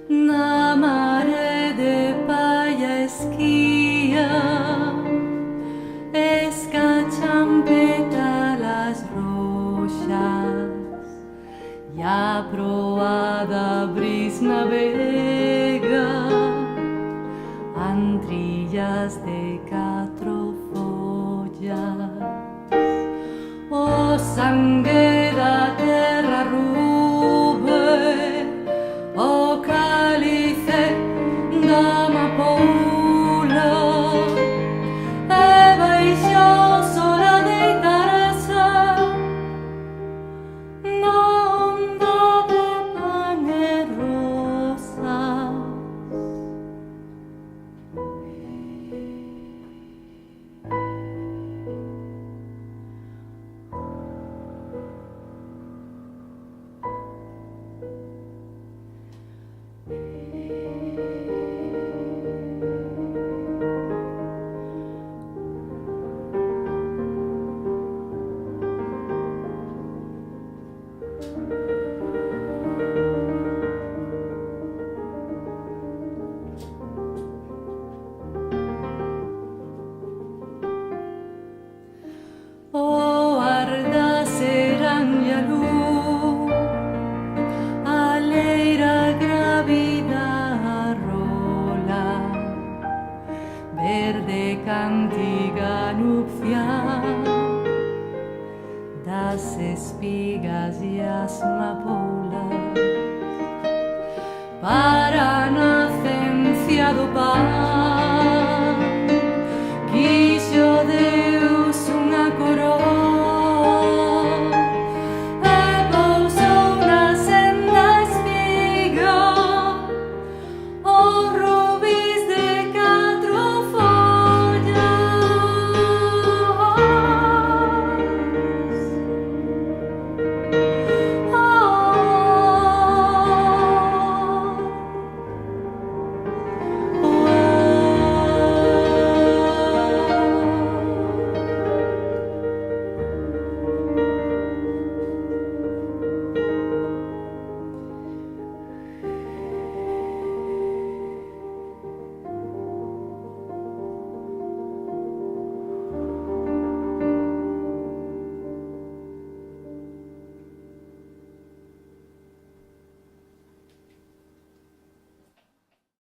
La mare de palla esquía, escachampeta las rochas, ya proada bris navega, antrillas de catro follas, o sangue da terra rube, o cálice d'amapola, e baixo sola deitarse na onda de pan e rosas. O arda seranja luz, aleira gravida rola, verde cantiga nupcial, das espigas e as amapolas, para nacencia do pan.